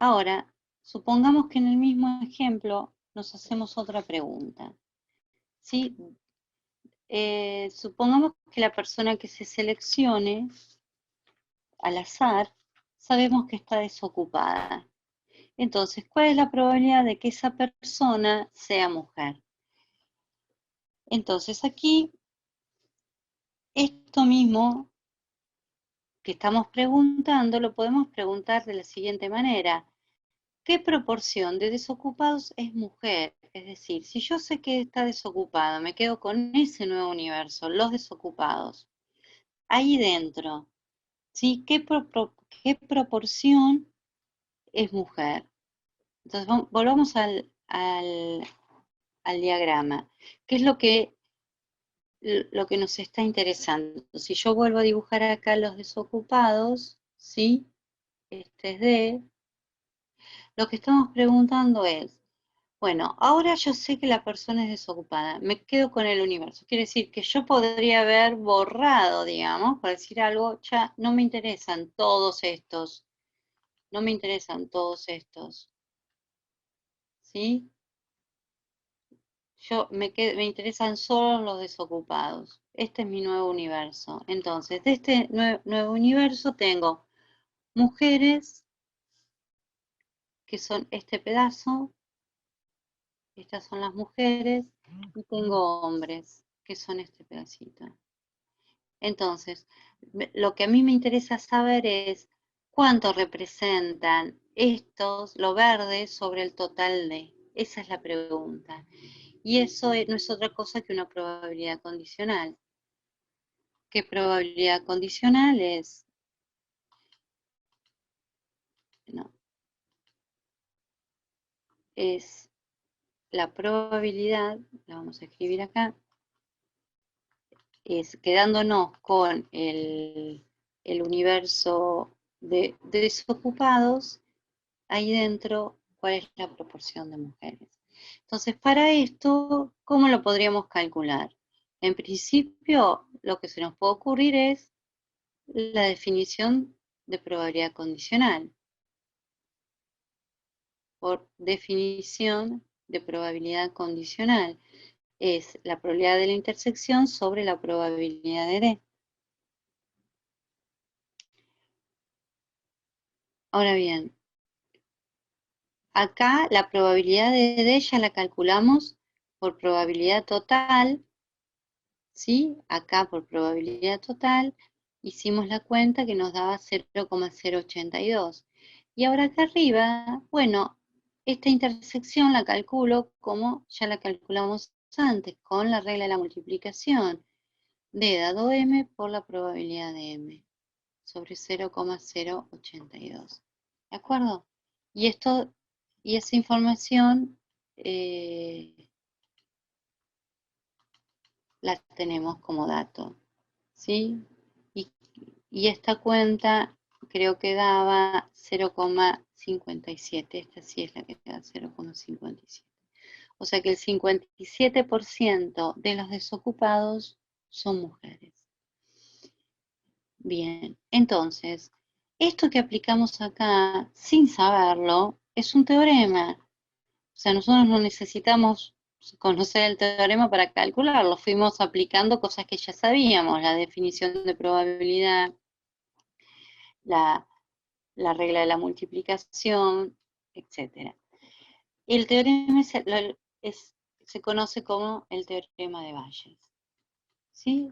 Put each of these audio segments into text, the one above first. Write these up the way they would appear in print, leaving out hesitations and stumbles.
Ahora, supongamos que en el mismo ejemplo nos hacemos otra pregunta, ¿sí? Supongamos que la persona que se seleccione al azar, sabemos que está desocupada. Entonces, ¿cuál es la probabilidad de que esa persona sea mujer? Entonces, aquí, esto mismo que estamos preguntando, lo podemos preguntar de la siguiente manera. ¿Qué proporción de desocupados es mujer? Es decir, si yo sé que está desocupada, me quedo con ese nuevo universo, los desocupados. Ahí dentro, ¿sí? ¿Qué proporción es mujer? Entonces, volvamos al diagrama. ¿Qué es lo que nos está interesando? Si yo vuelvo a dibujar acá los desocupados, ¿sí? Este es D. Lo que estamos preguntando es, bueno, ahora yo sé que la persona es desocupada, me quedo con el universo. Quiere decir que yo podría haber borrado, digamos, por decir algo, ya no me interesan todos estos, no me interesan todos estos, ¿sí? Me interesan solo los desocupados. Este es mi nuevo universo. Entonces, de este nuevo universo tengo mujeres, que son este pedazo, estas son las mujeres, y tengo hombres, que son este pedacito. Entonces, lo que a mí me interesa saber es cuánto representan estos, lo verde, sobre el total de. Esa es la pregunta. Y eso no es otra cosa que una probabilidad condicional. ¿Qué probabilidad condicional es? No, es la probabilidad, la vamos a escribir acá, es quedándonos con el universo de desocupados, ahí dentro, cuál es la proporción de mujeres. Entonces, para esto, ¿cómo lo podríamos calcular? En principio, lo que se nos puede ocurrir es la definición de probabilidad condicional. Por definición de probabilidad condicional, es la probabilidad de la intersección sobre la probabilidad de D. Ahora bien, acá la probabilidad de D ya la calculamos por probabilidad total, ¿sí? Acá por probabilidad total hicimos la cuenta que nos daba 0,082. Y ahora acá arriba, bueno, esta intersección la calculo como ya la calculamos antes, con la regla de la multiplicación. D dado M por la probabilidad de M sobre 0,082. ¿De acuerdo? Y esto, y esa información la tenemos como dato, ¿sí? Y esta cuenta creo que daba 0,57. Esta sí es la que da 0,57. O sea que el 57% de los desocupados son mujeres. Bien, entonces, esto que aplicamos acá, sin saberlo, es un teorema. O sea, nosotros no necesitamos conocer el teorema para calcularlo. Fuimos aplicando cosas que ya sabíamos, la definición de probabilidad, la regla de la multiplicación, etc. El teorema se conoce como el teorema de Bayes, ¿sí?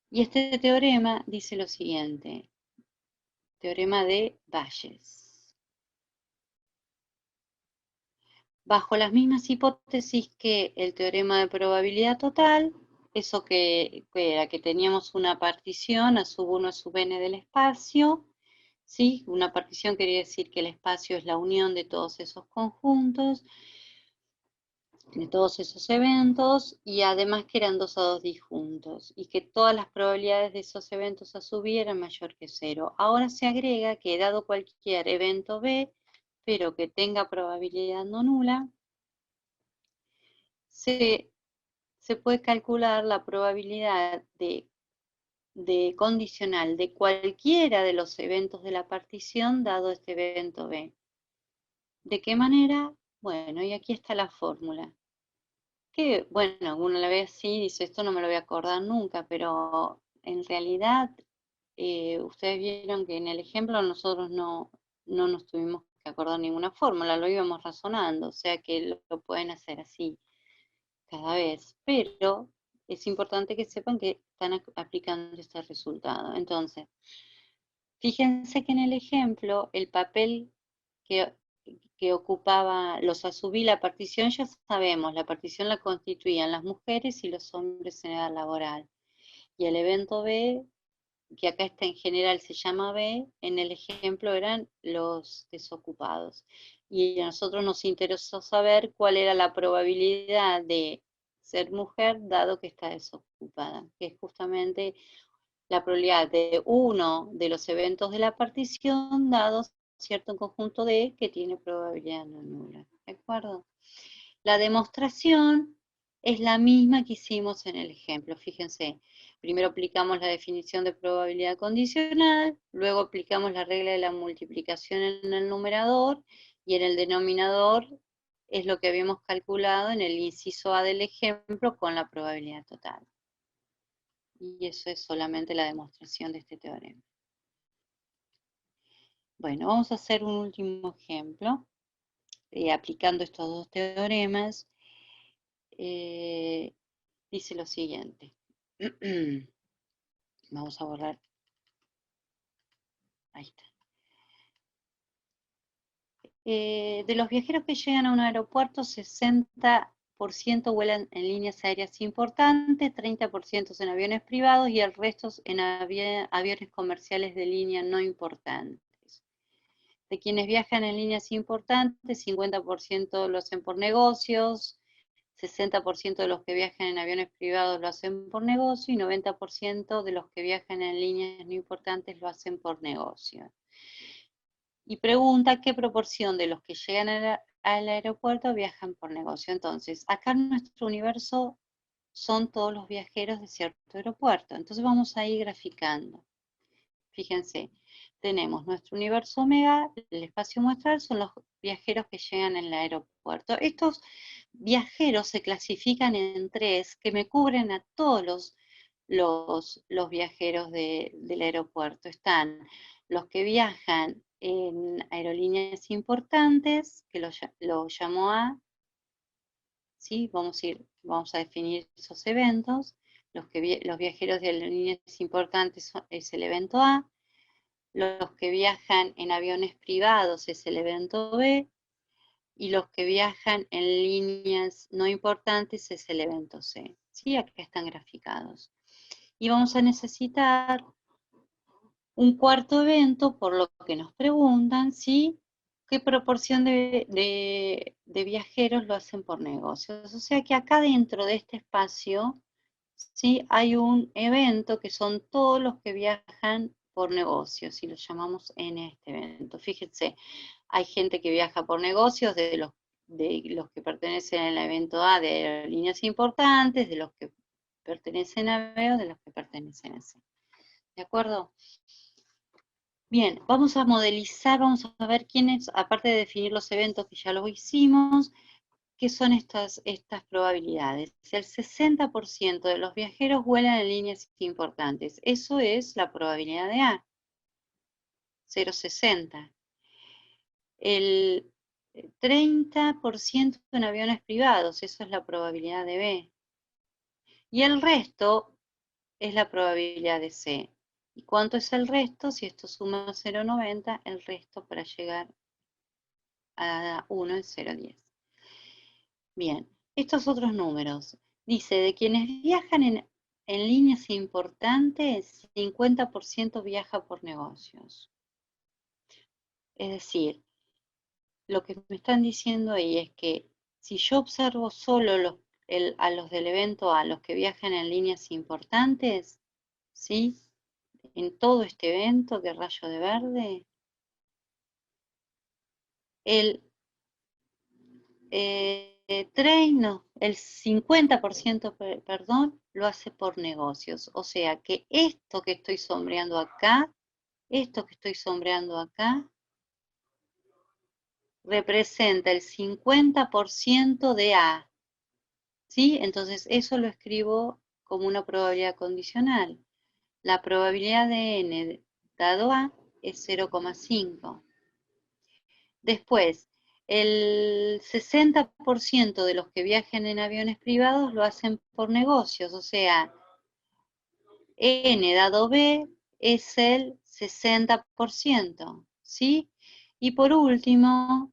Y este teorema dice lo siguiente, teorema de Bayes. Bajo las mismas hipótesis que el teorema de probabilidad total, eso que era que teníamos una partición a sub 1 a sub n del espacio, ¿sí? Una partición quería decir que el espacio es la unión de todos esos conjuntos, de todos esos eventos, y además que eran 2 a 2 disjuntos, y que todas las probabilidades de esos eventos a sub i eran mayor que 0. Ahora se agrega que dado cualquier evento B, pero que tenga probabilidad no nula, se puede calcular la probabilidad de condicional de cualquiera de los eventos de la partición dado este evento B. ¿De qué manera? Bueno, y aquí está la fórmula. Que, bueno, uno la ve así y dice, esto no me lo voy a acordar nunca, pero en realidad ustedes vieron que en el ejemplo nosotros no nos tuvimos que acordar ninguna fórmula, lo íbamos razonando, o sea que lo pueden hacer así cada vez, pero es importante que sepan que están aplicando este resultado. Entonces, fíjense que en el ejemplo el papel que, que ocupaba, los asumí la partición, ya sabemos, la partición la constituían las mujeres y los hombres en edad laboral. Y el evento B, que acá está en general se llama B, en el ejemplo eran los desocupados. Y a nosotros nos interesó saber cuál era la probabilidad de ser mujer dado que está desocupada, que es justamente la probabilidad de uno de los eventos de la partición dado cierto conjunto de que tiene probabilidad no nula. ¿De acuerdo? La demostración es la misma que hicimos en el ejemplo. Fíjense, primero aplicamos la definición de probabilidad condicional, luego aplicamos la regla de la multiplicación en el numerador y en el denominador es lo que habíamos calculado en el inciso A del ejemplo con la probabilidad total. Y eso es solamente la demostración de este teorema. Bueno, vamos a hacer un último ejemplo, aplicando estos dos teoremas. Dice lo siguiente. Vamos a borrar. Ahí está. De los viajeros que llegan a un aeropuerto, 60% vuelan en líneas aéreas importantes, 30% en aviones privados y el resto en aviones comerciales de línea no importantes. De quienes viajan en líneas importantes, 50% lo hacen por negocios, 60% de los que viajan en aviones privados lo hacen por negocio y 90% de los que viajan en líneas no importantes lo hacen por negocio. Y pregunta qué proporción de los que llegan al aeropuerto viajan por negocio. Entonces, acá en nuestro universo son todos los viajeros de cierto aeropuerto. Entonces vamos a ir graficando. Fíjense, tenemos nuestro universo omega, el espacio muestral, son los viajeros que llegan en el aeropuerto. Estos viajeros se clasifican en tres que me cubren a todos los viajeros del aeropuerto. Están los que viajan en aerolíneas importantes, que lo llamo A, ¿sí? Vamos a definir esos eventos. Los viajeros de aerolíneas importantes es el evento A. Los que viajan en aviones privados es el evento B. Y los que viajan en líneas no importantes es el evento C. ¿Sí? Acá están graficados. Y vamos a necesitar un cuarto evento, por lo que nos preguntan, ¿sí? ¿Qué proporción de viajeros lo hacen por negocios? O sea que acá dentro de este espacio, ¿sí? Hay un evento que son todos los que viajan por negocios, y lo llamamos en este evento. Fíjense, hay gente que viaja por negocios, de los que pertenecen al evento A de aerolíneas importantes, de los que pertenecen a B o de los que pertenecen a C. ¿De acuerdo? Bien, vamos a modelizar, vamos a ver quiénes, aparte de definir los eventos que ya los hicimos, qué son estas probabilidades. El 60% de los viajeros vuelan en líneas importantes. Eso es la probabilidad de A, 0,60. El 30% en aviones privados, eso es la probabilidad de B. Y el resto es la probabilidad de C. ¿Y cuánto es el resto? Si esto suma 0,90, el resto para llegar a 1 es 0,10. Bien, estos otros números. Dice, de quienes viajan en líneas importantes, 50% viaja por negocios. Es decir, lo que me están diciendo ahí es que si yo observo solo a los del evento A, los que viajan en líneas importantes, ¿sí? En todo este evento, que rayo de verde, el el 50%, perdón, lo hace por negocios. O sea que esto que estoy sombreando acá, esto que estoy sombreando acá, representa el 50% de A. ¿Sí? Entonces eso lo escribo como una probabilidad condicional. La probabilidad de n dado A es 0,5. Después, el 60% de los que viajen en aviones privados lo hacen por negocios, o sea, n dado B es el 60%, ¿sí? Y por último,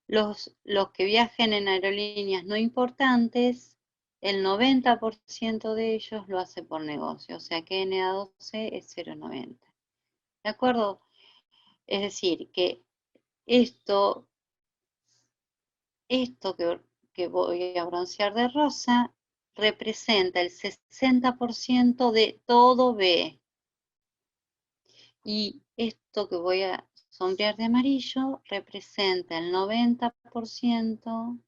los que viajen en aerolíneas no importantes, el 90% de ellos lo hace por negocio, o sea que n dado C es 0,90. ¿De acuerdo? Es decir, que esto que voy a broncear de rosa representa el 60% de todo B. Y esto que voy a sombrear de amarillo representa el 90%.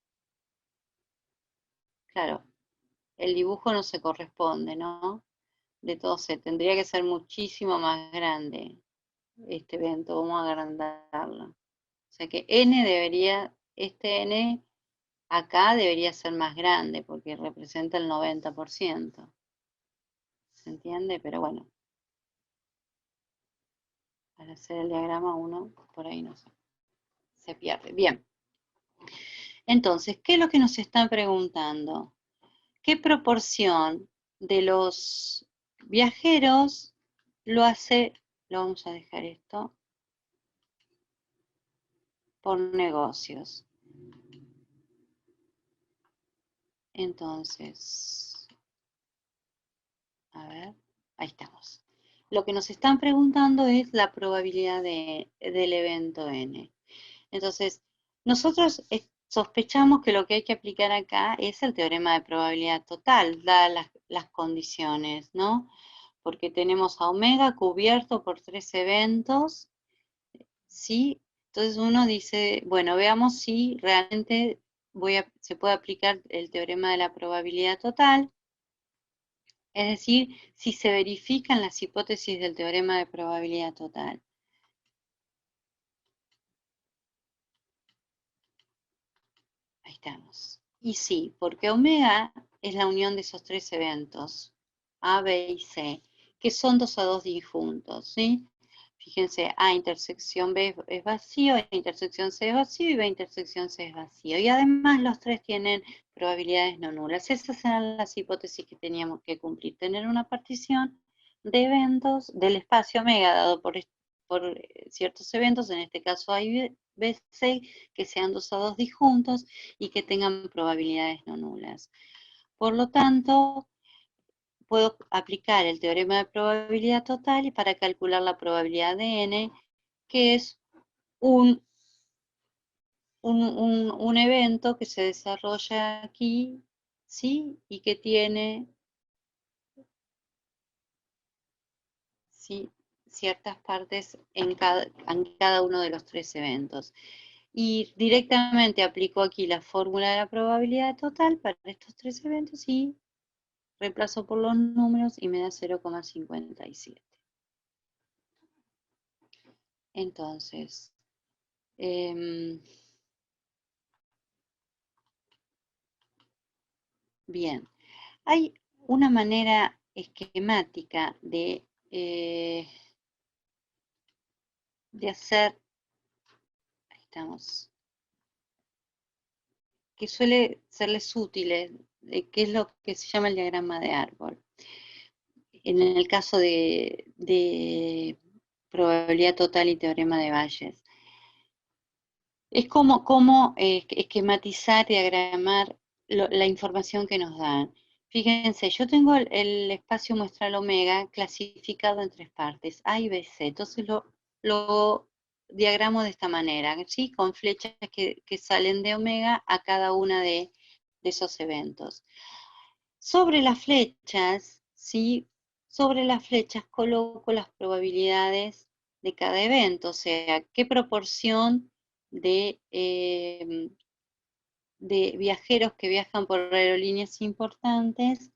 Claro, el dibujo no se corresponde, ¿no? De todo se tendría que ser muchísimo más grande este evento. Vamos a agrandarlo. O sea que N debería, este N acá debería ser más grande porque representa el 90%. ¿Se entiende? Pero bueno, al hacer el diagrama uno por ahí no se pierde. Bien. Entonces, ¿qué es lo que nos están preguntando? ¿Qué proporción de los viajeros lo hace, lo vamos a dejar esto, por negocios? Entonces, a ver, ahí estamos. Lo que nos están preguntando es la probabilidad del evento N. Entonces, nosotros sospechamos que lo que hay que aplicar acá es el teorema de probabilidad total, dadas las condiciones, ¿no? Porque tenemos a omega cubierto por 3 eventos, ¿sí? Entonces uno dice, bueno, veamos si realmente se puede aplicar el teorema de la probabilidad total, es decir, si se verifican las hipótesis del teorema de probabilidad total. Ahí estamos. Y sí, porque omega es la unión de esos 3 eventos, A, B y C, que son 2 a 2 disjuntos, ¿sí? Fíjense, A intersección B es vacío, A intersección C es vacío y B intersección C es vacío. Y además los 3 tienen probabilidades no nulas. Esas eran las hipótesis que teníamos que cumplir. Tener una partición de eventos del espacio omega dado por ciertos eventos, en este caso A y B, C, que sean 2 a 2 disjuntos y que tengan probabilidades no nulas. Por lo tanto, puedo aplicar el teorema de probabilidad total y para calcular la probabilidad de n, que es un evento que se desarrolla aquí, ¿sí? Y que tiene, ¿sí?, ciertas partes en cada uno de los 3 eventos. Y directamente aplico aquí la fórmula de la probabilidad total para estos 3 eventos y reemplazo por los números y me da 0,57. Entonces, bien, hay una manera esquemática de hacer, ahí estamos, que suele serles útiles, que es lo que se llama el diagrama de árbol. En el caso de probabilidad total y teorema de Bayes. Es como esquematizar, diagramar la información que nos dan. Fíjense, yo tengo el espacio muestral omega clasificado en 3 partes, A y B, C. Entonces lo diagramo de esta manera, ¿sí? Con flechas que salen de omega a cada una de esos eventos. Sobre las flechas, ¿sí? Sobre las flechas coloco las probabilidades de cada evento, o sea, qué proporción de viajeros que viajan por aerolíneas importantes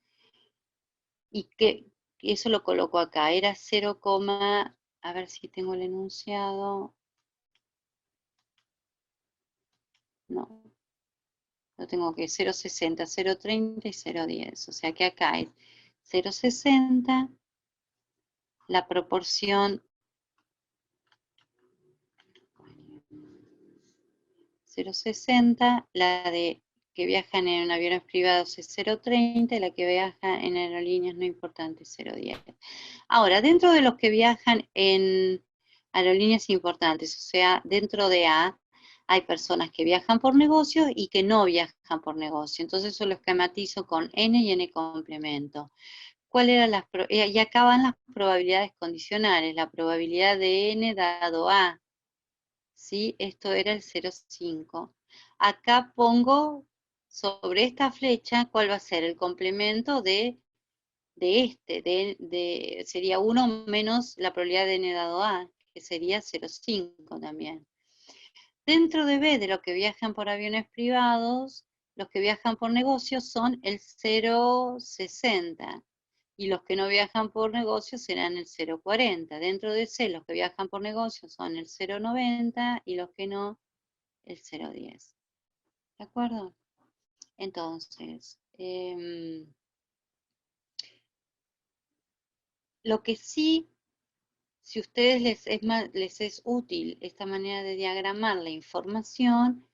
y que eso lo coloco acá. Era 0, a ver si tengo el enunciado. no, lo tengo que 0,60, 0,30 y 0,10. O sea que acá es 0,60, la proporción 0,60, la de que viajan en aviones privados es 0,30 y la que viaja en aerolíneas no importantes 0,10. Ahora, dentro de los que viajan en aerolíneas importantes, o sea, dentro de A, hay personas que viajan por negocio y que no viajan por negocio. Entonces eso lo esquematizo con N y N complemento. ¿Cuál era y acá van las probabilidades condicionales, la probabilidad de N dado A. ¿Sí? Esto era el 0,5. Acá pongo sobre esta flecha cuál va a ser el complemento sería 1 menos la probabilidad de n dado A, que sería 0,5 también. Dentro de B, de los que viajan por aviones privados, los que viajan por negocios son el 0,60. Y los que no viajan por negocios serán el 0,40. Dentro de C, los que viajan por negocios son el 0,90 y los que no, el 0,10. ¿De acuerdo? Entonces, lo que sí, si a ustedes les es útil esta manera de diagramar la información,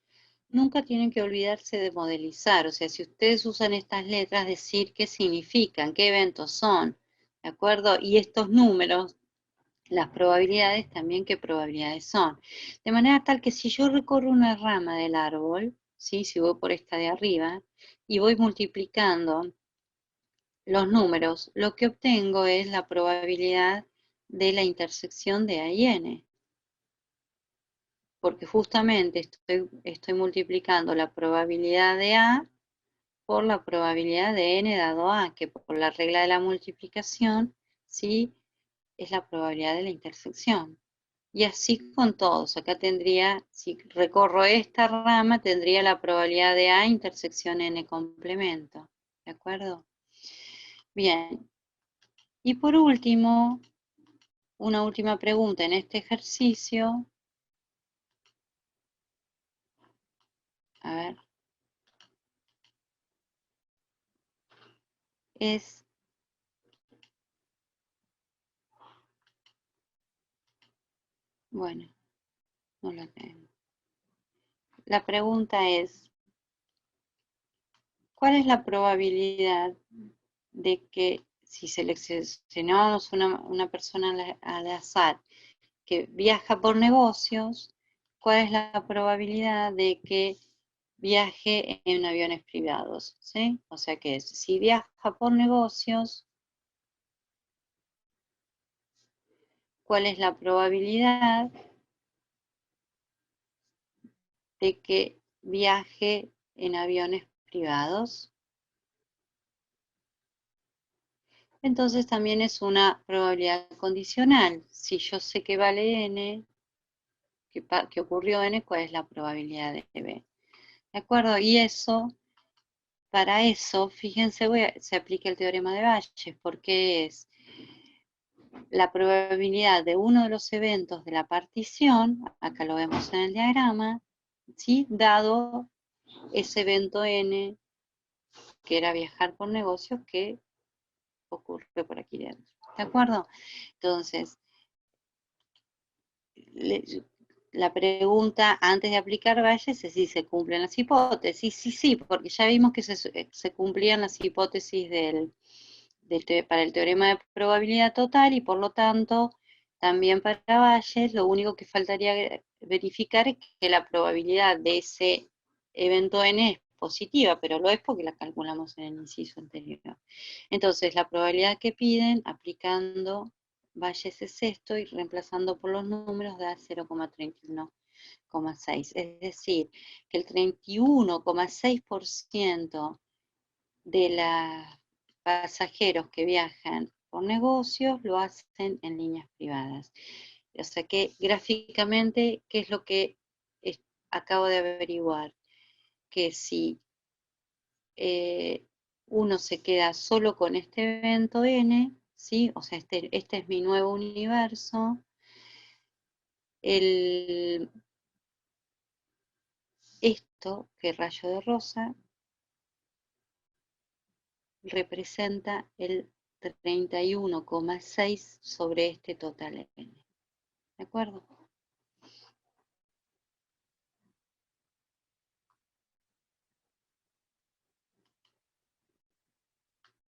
nunca tienen que olvidarse de modelizar. O sea, si ustedes usan estas letras, decir qué significan, qué eventos son, ¿de acuerdo? Y estos números, las probabilidades también qué probabilidades son. De manera tal que si yo recorro una rama del árbol, ¿sí? Si voy por esta de arriba, y voy multiplicando los números, lo que obtengo es la probabilidad de la intersección de A y N. Porque justamente estoy multiplicando la probabilidad de A por la probabilidad de N dado A, que por la regla de la multiplicación, ¿sí? Es la probabilidad de la intersección. Y así con todos. Acá tendría, si recorro esta rama, tendría la probabilidad de A intersección N complemento. ¿De acuerdo? Bien. Y por último, una última pregunta en este ejercicio. A ver. Es, bueno, no lo tengo. La pregunta es, ¿cuál es la probabilidad de que si seleccionamos una persona al azar que viaja por negocios, cuál es la probabilidad de que viaje en aviones privados? ¿Sí? O sea que si viaja por negocios, ¿cuál es la probabilidad de que viaje en aviones privados? Entonces también es una probabilidad condicional. Si yo sé que vale n, que ocurrió n, ¿cuál es la probabilidad de b? ¿De acuerdo? Y eso, para eso, fíjense, se aplica el teorema de Bayes, porque es la probabilidad de uno de los eventos de la partición, acá lo vemos en el diagrama, ¿sí? Dado ese evento n, que era viajar por negocios, que ocurre por aquí dentro. ¿De acuerdo? Entonces, la pregunta antes de aplicar Bayes es si se cumplen las hipótesis. Sí, porque ya vimos que se cumplían las hipótesis para el teorema de probabilidad total y por lo tanto también para Bayes lo único que faltaría verificar es que la probabilidad de ese evento n es positiva, pero lo es porque la calculamos en el inciso anterior. Entonces, la probabilidad que piden aplicando Bayes es esto y reemplazando por los números da 0,31,6. Es decir, que el 31,6% de los pasajeros que viajan por negocios lo hacen en líneas privadas. O sea que gráficamente, ¿qué es lo que acabo de averiguar? Que si uno se queda solo con este evento n, ¿sí? O sea, este es mi nuevo universo. Esto esto que el rayo de rosa representa el 31,6 sobre este total n. ¿De acuerdo?